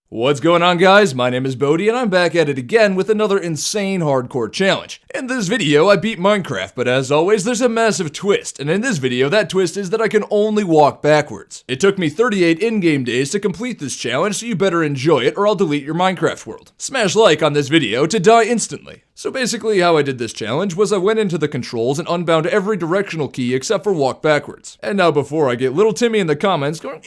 What's going on, guys? My name is Bodie and I'm back at it again with another insane hardcore challenge. In this video I beat Minecraft, but as always there's a massive twist, and in this video that twist is that I can only walk backwards. It took me 38 in-game days to complete this challenge, so you better enjoy it or I'll delete your Minecraft world. Smash like on this video to die instantly. So basically how I did this challenge was I went into the controls and unbound every directional key except for walk backwards. And now before I get little Timmy in the comments going,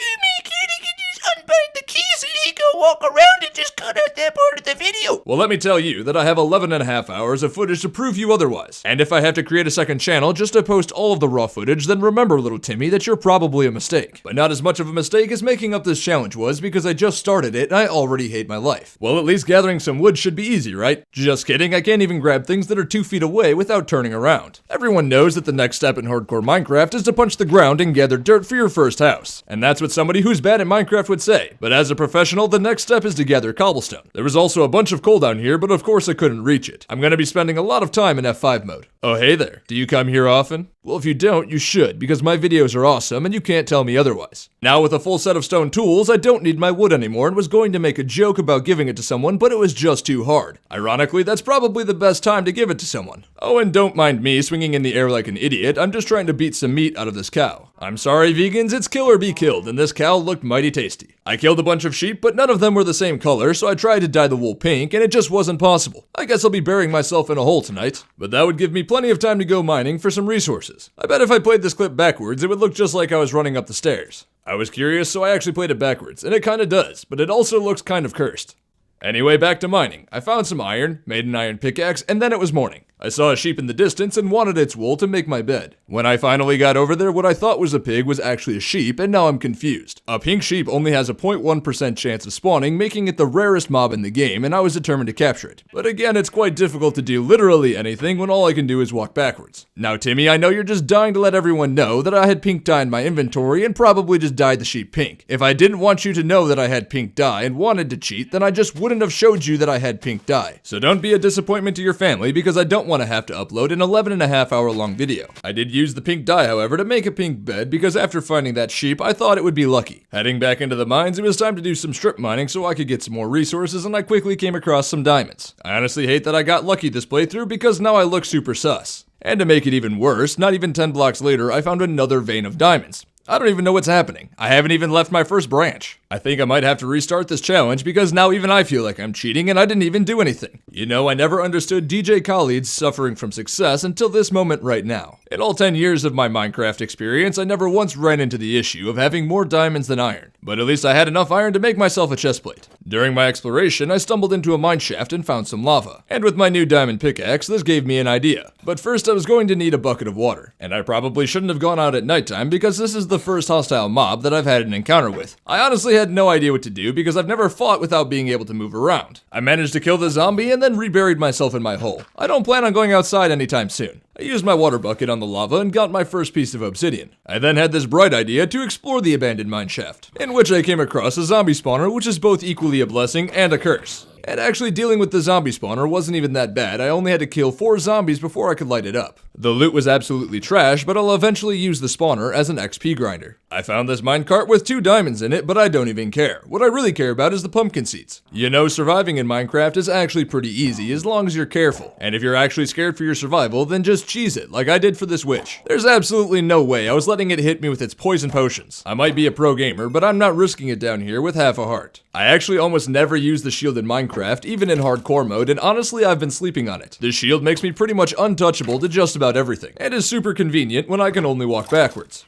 walk around and just cut out that part of the video. Well, let me tell you that I have 11.5 hours of footage to prove you otherwise. And if I have to create a second channel just to post all of the raw footage, then remember, little Timmy, that you're probably a mistake. But not as much of a mistake as making up this challenge was, because I just started it and I already hate my life. Well, at least gathering some wood should be easy, right? Just kidding, I can't even grab things that are 2 feet away without turning around. Everyone knows that the next step in hardcore Minecraft is to punch the ground and gather dirt for your first house. And that's what somebody who's bad at Minecraft would say. But as a professional, the next step is to gather cobblestone. There was also a bunch of coal down here, but of course I couldn't reach it. I'm gonna be spending a lot of time in F5 mode. Oh hey there, do you come here often? Well, if you don't, you should, because my videos are awesome and you can't tell me otherwise. Now with a full set of stone tools, I don't need my wood anymore and was going to make a joke about giving it to someone, but it was just too hard. Ironically, that's probably the best time to give it to someone. Oh, and don't mind me swinging in the air like an idiot, I'm just trying to beat some meat out of this cow. I'm sorry vegans, it's kill or be killed, and this cow looked mighty tasty. I killed a bunch of sheep, but none of them were the same color, so I tried to dye the wool pink, and it just wasn't possible. I guess I'll be burying myself in a hole tonight, but that would give me plenty of time to go mining for some resources. I bet if I played this clip backwards, it would look just like I was running up the stairs. I was curious, so I actually played it backwards, and it kinda does, but it also looks kind of cursed. Anyway, back to mining. I found some iron, made an iron pickaxe, and then it was morning. I saw a sheep in the distance and wanted its wool to make my bed. When I finally got over there, what I thought was a pig was actually a sheep, and now I'm confused. A pink sheep only has a 0.1% chance of spawning, making it the rarest mob in the game, and I was determined to capture it. But again, it's quite difficult to do literally anything when all I can do is walk backwards. Now Timmy, I know you're just dying to let everyone know that I had pink dye in my inventory and probably just dyed the sheep pink. If I didn't want you to know that I had pink dye and wanted to cheat, then I just wouldn't have showed you that I had pink dye. So don't be a disappointment to your family, because I don't want to have to upload an 11.5 hour long video. I did use the pink dye, however, to make a pink bed, because after finding that sheep, I thought it would be lucky. Heading back into the mines, it was time to do some strip mining so I could get some more resources, and I quickly came across some diamonds. I honestly hate that I got lucky this playthrough, because now I look super sus. And to make it even worse, not even 10 blocks later, I found another vein of diamonds. I don't even know what's happening. I haven't even left my first branch. I think I might have to restart this challenge because now even I feel like I'm cheating and I didn't even do anything. You know, I never understood DJ Khaled's suffering from success until this moment right now. In all 10 years of my Minecraft experience, I never once ran into the issue of having more diamonds than iron. But at least I had enough iron to make myself a chestplate. During my exploration, I stumbled into a mine shaft and found some lava. And with my new diamond pickaxe, this gave me an idea. But first I was going to need a bucket of water. And I probably shouldn't have gone out at nighttime because this is the first hostile mob that I've had an encounter with. I honestly had no idea what to do because I've never fought without being able to move around. I managed to kill the zombie and then reburied myself in my hole. I don't plan on going outside anytime soon. I used my water bucket on the lava and got my first piece of obsidian. I then had this bright idea to explore the abandoned mine shaft, in which I came across a zombie spawner, which is both equally a blessing and a curse. And actually dealing with the zombie spawner wasn't even that bad. I only had to kill 4 zombies before I could light it up. The loot was absolutely trash, but I'll eventually use the spawner as an XP grinder. I found this minecart with 2 diamonds in it, but I don't even care. What I really care about is the pumpkin seeds. You know, surviving in Minecraft is actually pretty easy as long as you're careful. And if you're actually scared for your survival, then just cheese it, like I did for this witch. There's absolutely no way I was letting it hit me with its poison potions. I might be a pro gamer, but I'm not risking it down here with half a heart. I actually almost never use the shield in Minecraft, even in hardcore mode, and honestly I've been sleeping on it. The shield makes me pretty much untouchable to just about everything, and is super convenient when I can only walk backwards.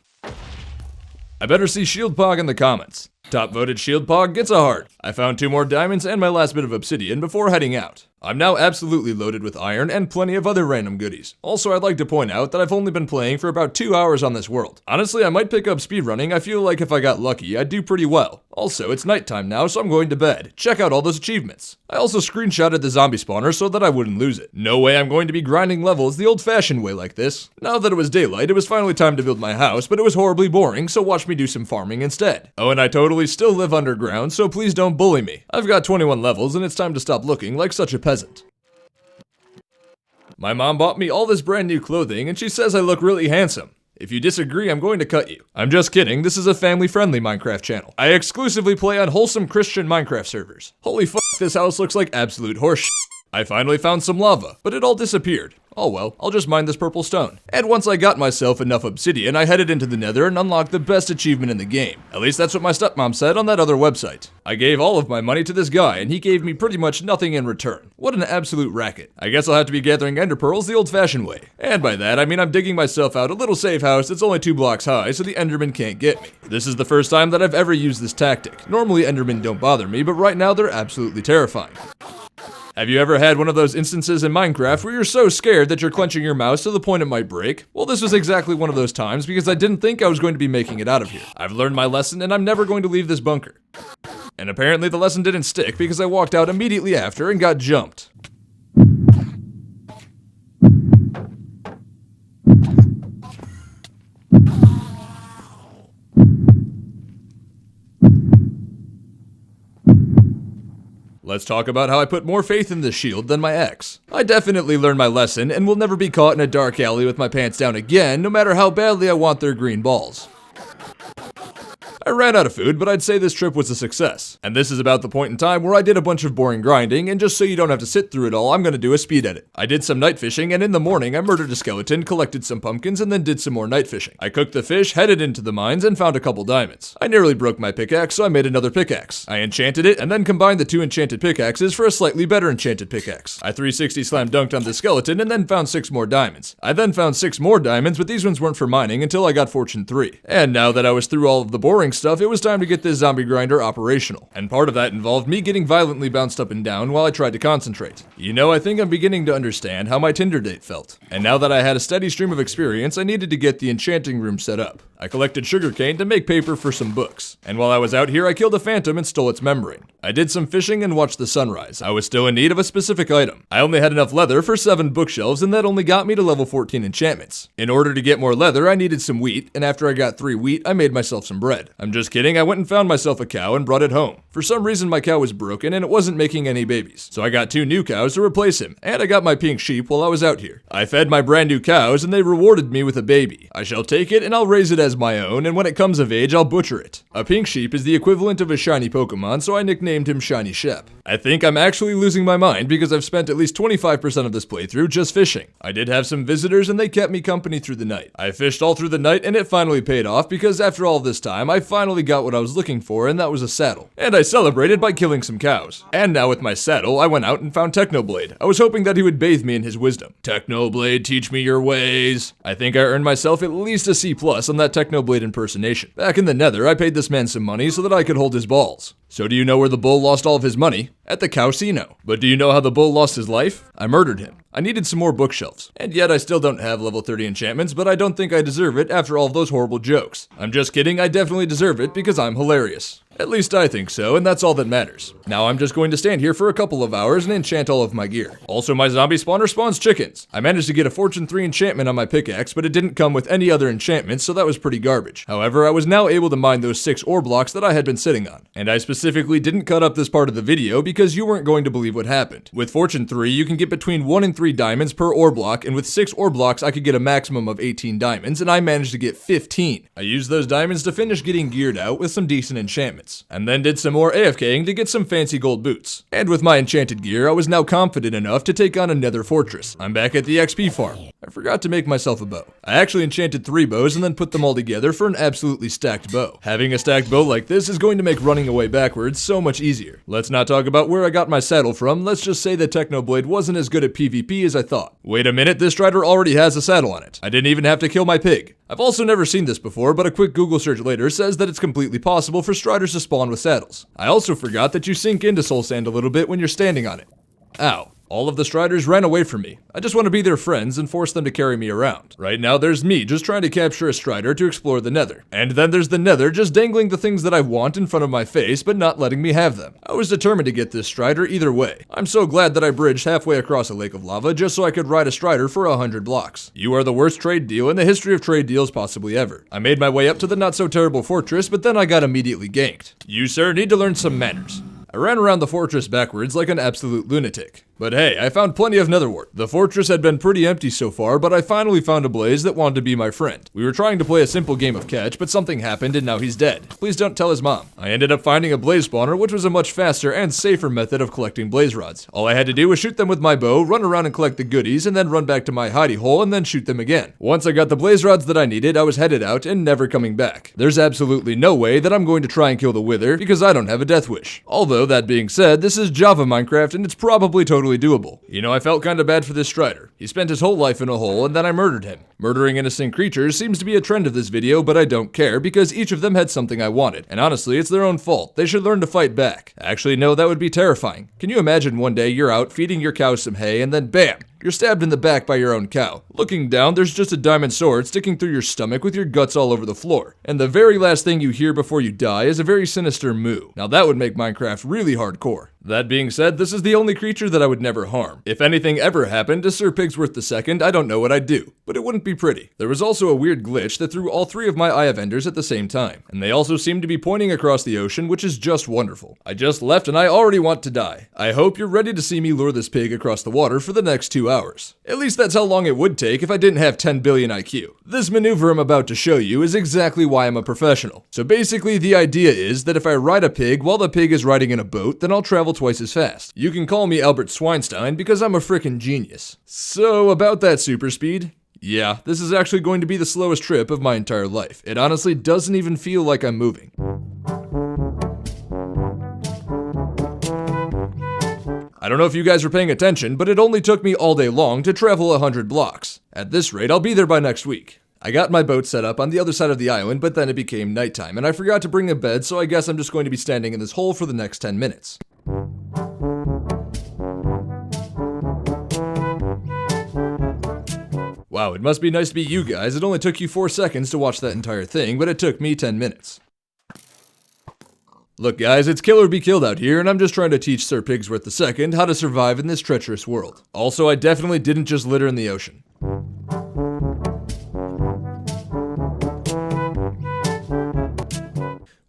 I better see Shield Pog in the comments. Top voted Shield Pog gets a heart. I found 2 more diamonds and my last bit of obsidian before heading out. I'm now absolutely loaded with iron and plenty of other random goodies. Also, I'd like to point out that I've only been playing for about 2 hours on this world. Honestly, I might pick up speedrunning. I feel like if I got lucky, I'd do pretty well. Also, it's nighttime now, so I'm going to bed. Check out all those achievements. I also screenshotted the zombie spawner so that I wouldn't lose it. No way I'm going to be grinding levels the old-fashioned way like this. Now that it was daylight, it was finally time to build my house, but it was horribly boring, so watch me do some farming instead. Oh, and I totally still live underground, so please don't bully me. I've got 21 levels, and it's time to stop looking like such a peasant. My mom bought me all this brand new clothing and she says I look really handsome. If you disagree, I'm going to cut you. I'm just kidding, this is a family-friendly Minecraft channel. I exclusively play on wholesome Christian Minecraft servers. Holy fuck, this house looks like absolute horseshit. I finally found some lava, but it all disappeared. Oh well, I'll just mine this purple stone. And once I got myself enough obsidian, I headed into the nether and unlocked the best achievement in the game. At least that's what my stepmom said on that other website. I gave all of my money to this guy, and he gave me pretty much nothing in return. What an absolute racket. I guess I'll have to be gathering ender pearls the old-fashioned way. And by that, I mean I'm digging myself out a little safe house that's only 2 blocks high, so the enderman can't get me. This is the first time that I've ever used this tactic. Normally endermen don't bother me, but right now they're absolutely terrifying. Have you ever had one of those instances in Minecraft where you're so scared that you're clenching your mouse to the point it might break? Well, this was exactly one of those times because I didn't think I was going to be making it out of here. I've learned my lesson and I'm never going to leave this bunker. And apparently the lesson didn't stick because I walked out immediately after and got jumped. Let's talk about how I put more faith in this shield than my ex. I definitely learned my lesson and will never be caught in a dark alley with my pants down again, no matter how badly I want their green balls. I ran out of food, but I'd say this trip was a success. And this is about the point in time where I did a bunch of boring grinding, and just so you don't have to sit through it all, I'm gonna do a speed edit. I did some night fishing, and in the morning I murdered a skeleton, collected some pumpkins, and then did some more night fishing. I cooked the fish, headed into the mines, and found a couple diamonds. I nearly broke my pickaxe, so I made another pickaxe. I enchanted it, and then combined the 2 enchanted pickaxes for a slightly better enchanted pickaxe. I 360 slam dunked on the skeleton, and then found 6 more diamonds. I then found 6 more diamonds, but these ones weren't for mining until I got fortune 3. And now that I was through all of the boring stuff, it was time to get this zombie grinder operational. And part of that involved me getting violently bounced up and down while I tried to concentrate. You know, I think I'm beginning to understand how my Tinder date felt. And now that I had a steady stream of experience, I needed to get the enchanting room set up. I collected sugarcane to make paper for some books. And while I was out here, I killed a phantom and stole its membrane. I did some fishing and watched the sunrise. I was still in need of a specific item. I only had enough leather for 7 bookshelves, and that only got me to level 14 enchantments. In order to get more leather, I needed some wheat, and after I got 3 wheat, I made myself some bread. I'm just kidding, I went and found myself a cow and brought it home. For some reason, my cow was broken and it wasn't making any babies. So I got 2 new cows to replace him, and I got my pink sheep while I was out here. I fed my brand new cows and they rewarded me with a baby. I shall take it and I'll raise it as my own, and when it comes of age, I'll butcher it. A pink sheep is the equivalent of a shiny Pokemon, so I nicknamed him Shiny Shep. I think I'm actually losing my mind because I've spent at least 25% of this playthrough just fishing. I did have some visitors and they kept me company through the night. I fished all through the night and it finally paid off because after all this time, I finally got what I was looking for, and that was a saddle. And I celebrated by killing some cows. And now with my saddle, I went out and found Technoblade. I was hoping that he would bathe me in his wisdom. Technoblade, teach me your ways. I think I earned myself at least a C+ on that Technoblade impersonation. Back in the nether, I paid this man some money so that I could hold his balls. So do you know where the bull lost all of his money? At the Cowcino. But do you know how the bull lost his life? I murdered him. I needed some more bookshelves. And yet I still don't have level 30 enchantments, but I don't think I deserve it after all of those horrible jokes. I'm just kidding, I definitely deserve it because I'm hilarious. At least I think so, and that's all that matters. Now I'm just going to stand here for a couple of hours and enchant all of my gear. Also, my zombie spawner spawns chickens. I managed to get a fortune 3 enchantment on my pickaxe, but it didn't come with any other enchantments, so that was pretty garbage. However, I was now able to mine those 6 ore blocks that I had been sitting on. And I specifically didn't cut up this part of the video because you weren't going to believe what happened. With fortune 3, you can get between 1 and 3 diamonds per ore block, and with 6 ore blocks, I could get a maximum of 18 diamonds, and I managed to get 15. I used those diamonds to finish getting geared out with some decent enchantments, and then did some more AFKing to get some fancy gold boots. And with my enchanted gear, I was now confident enough to take on a nether fortress. I'm back at the XP farm. I forgot to make myself a bow. I actually enchanted 3 bows and then put them all together for an absolutely stacked bow. Having a stacked bow like this is going to make running away backwards so much easier. Let's not talk about where I got my saddle from, let's just say that Technoblade wasn't as good at PvP as I thought. Wait a minute, this strider already has a saddle on it. I didn't even have to kill my pig. I've also never seen this before, but a quick Google search later says that it's completely possible for striders to spawn with saddles. I also forgot that you sink into soul sand a little bit when you're standing on it. Ow. All of the striders ran away from me. I just want to be their friends and force them to carry me around. Right now there's me just trying to capture a strider to explore the nether. And then there's the nether just dangling the things that I want in front of my face but not letting me have them. I was determined to get this strider either way. I'm so glad that I bridged halfway across a lake of lava just so I could ride a strider for 100 blocks. You are the worst trade deal in the history of trade deals possibly ever. I made my way up to the not so terrible fortress, but then I got immediately ganked. You sir need to learn some manners. I ran around the fortress backwards like an absolute lunatic. But hey, I found plenty of netherwort. The fortress had been pretty empty so far, but I finally found a blaze that wanted to be my friend. We were trying to play a simple game of catch, but something happened and now he's dead. Please don't tell his mom. I ended up finding a blaze spawner, which was a much faster and safer method of collecting blaze rods. All I had to do was shoot them with my bow, run around and collect the goodies, and then run back to my hidey hole and then shoot them again. Once I got the blaze rods that I needed, I was headed out and never coming back. There's absolutely no way that I'm going to try and kill the wither because I don't have a death wish. Although, that being said, this is Java Minecraft and it's probably totally doable. You know, I felt kinda bad for this Strider. He spent his whole life in a hole and then I murdered him. Murdering innocent creatures seems to be a trend of this video, but I don't care because each of them had something I wanted. And honestly, it's their own fault. They should learn to fight back. Actually, no, that would be terrifying. Can you imagine one day you're out feeding your cows some hay and then BAM! You're stabbed in the back by your own cow. Looking down, there's just a diamond sword sticking through your stomach with your guts all over the floor. And the very last thing you hear before you die is a very sinister moo. Now that would make Minecraft really hardcore. That being said, this is the only creature that I would never harm. If anything ever happened to Sir Pigsworth II, I don't know what I'd do, but it wouldn't be pretty. There was also a weird glitch that threw all three of my Eye of Enders at the same time, and they also seem to be pointing across the ocean, which is just wonderful. I just left and I already want to die. I hope you're ready to see me lure this pig across the water for the next 2 hours. At least that's how long it would take if I didn't have 10 billion IQ. This maneuver I'm about to show you is exactly why I'm a professional. So basically the idea is that if I ride a pig while the pig is riding in a boat, then I'll travel twice as fast. You can call me Albert Schweinstein because I'm a frickin' genius. So about that super speed, yeah, this is actually going to be the slowest trip of my entire life. It honestly doesn't even feel like I'm moving. I don't know if you guys are paying attention, but it only took me all day long to travel 100 blocks. At this rate, I'll be there by next week. I got my boat set up on the other side of the island, but then it became nighttime, and I forgot to bring a bed, so I guess I'm just going to be standing in this hole for the next 10 minutes. Wow, it must be nice to be you guys. It only took you 4 seconds to watch that entire thing, but it took me 10 minutes. Look guys, it's kill or be killed out here, and I'm just trying to teach Sir Pigsworth II how to survive in this treacherous world. Also, I definitely didn't just litter in the ocean.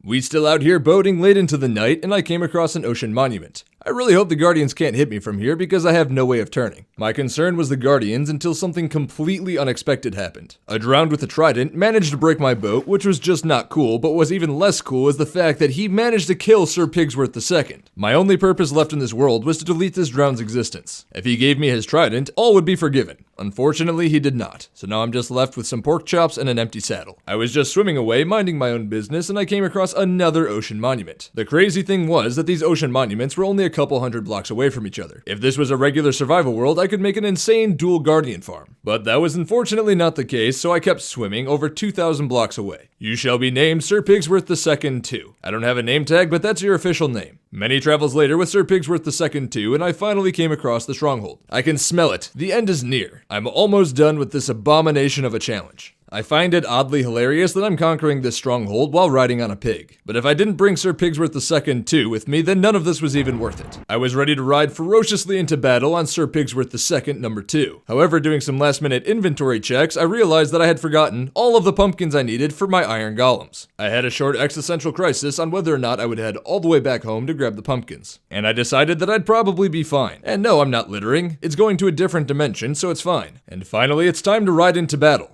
We still out here boating late into the night, and I came across an ocean monument. I really hope the Guardians can't hit me from here because I have no way of turning. My concern was the Guardians until something completely unexpected happened. A drowned with a trident managed to break my boat, which was just not cool, but was even less cool is the fact that he managed to kill Sir Pigsworth II. My only purpose left in this world was to delete this drowned's existence. If he gave me his trident, all would be forgiven. Unfortunately, he did not, so now I'm just left with some pork chops and an empty saddle. I was just swimming away, minding my own business, and I came across another ocean monument. The crazy thing was that these ocean monuments were only a couple hundred blocks away from each other. If this was a regular survival world, I could make an insane dual guardian farm. But that was unfortunately not the case, so I kept swimming over 2,000 blocks away. You shall be named Sir Pigsworth II too. I don't have a name tag, but that's your official name. Many travels later with Sir Pigsworth II too, and I finally came across the stronghold. I can smell it. The end is near. I'm almost done with this abomination of a challenge. I find it oddly hilarious that I'm conquering this stronghold while riding on a pig. But if I didn't bring Sir Pigsworth II too with me, then none of this was even worth it. I was ready to ride ferociously into battle on Sir Pigsworth II number 2. However, doing some last minute inventory checks, I realized that I had forgotten all of the pumpkins I needed for my iron golems. I had a short existential crisis on whether or not I would head all the way back home to grab the pumpkins. And I decided that I'd probably be fine. And no, I'm not littering. It's going to a different dimension, so it's fine. And finally, it's time to ride into battle.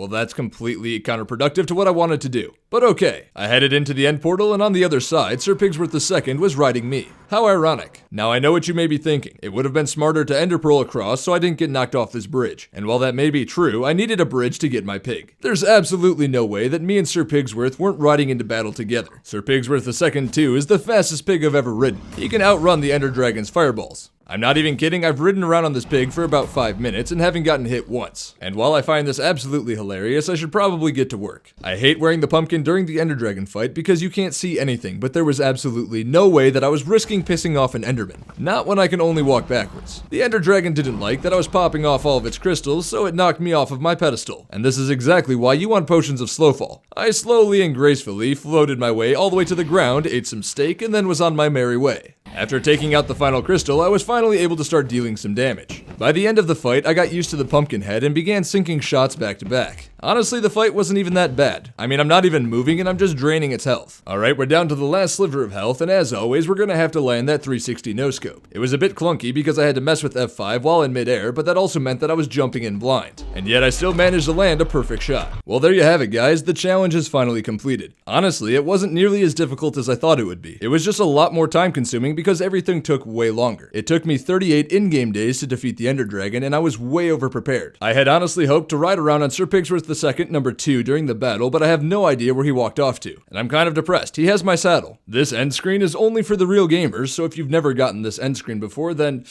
Well, that's completely counterproductive to what I wanted to do. But okay, I headed into the end portal, and on the other side, Sir Pigsworth II was riding me. How ironic. Now I know what you may be thinking. It would have been smarter to ender pearl across so I didn't get knocked off this bridge. And while that may be true, I needed a bridge to get my pig. There's absolutely no way that me and Sir Pigsworth weren't riding into battle together. Sir Pigsworth II too is the fastest pig I've ever ridden. He can outrun the Ender Dragon's fireballs. I'm not even kidding, I've ridden around on this pig for about 5 minutes and haven't gotten hit once. And while I find this absolutely hilarious, I should probably get to work. I hate wearing the pumpkin during the Ender Dragon fight because you can't see anything, but there was absolutely no way that I was risking pissing off an Enderman. Not when I can only walk backwards. The Ender Dragon didn't like that I was popping off all of its crystals, so it knocked me off of my pedestal. And this is exactly why you want potions of slowfall. I slowly and gracefully floated my way all the way to the ground, ate some steak, and then was on my merry way. After taking out the final crystal, I was finally able to start dealing some damage. By the end of the fight, I got used to the pumpkin head and began sinking shots back to back. Honestly, the fight wasn't even that bad. I mean, I'm not even moving and I'm just draining its health. Alright, we're down to the last sliver of health, and as always, we're gonna have to land that 360 no-scope. It was a bit clunky because I had to mess with F5 while in midair, but that also meant that I was jumping in blind. And yet I still managed to land a perfect shot. Well, there you have it, guys. The challenge is finally completed. Honestly, it wasn't nearly as difficult as I thought it would be. It was just a lot more time consuming because everything took way longer. It took me 38 in-game days to defeat the Ender Dragon, and I was way over prepared. I had honestly hoped to ride around on Sir Pigsworth II, number 2, during the battle, but I have no idea where he walked off to. And I'm kind of depressed. He has my saddle. This end screen is only for the real gamers, so if you've never gotten this end screen before, then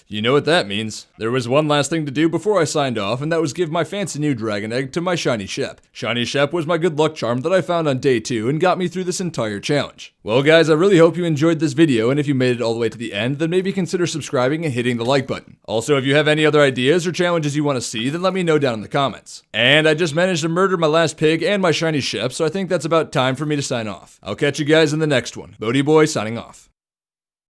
you know what that means. There was one last thing to do before I signed off, and that was give my fancy new dragon egg to my shiny Shep. Shiny Shep was my good luck charm that I found on day 2 and got me through this entire challenge. Well guys, I really hope you enjoyed this video, and if you made it all the way to the end, then maybe consider subscribing and hitting the like button. Also, if you have any other ideas or challenges you want to see, then let me know down in the comments. And I just managed to murder my last pig and my shiny Shep, so I think that's about time for me to sign off. I'll catch you guys in the next one. BodieBoy signing off.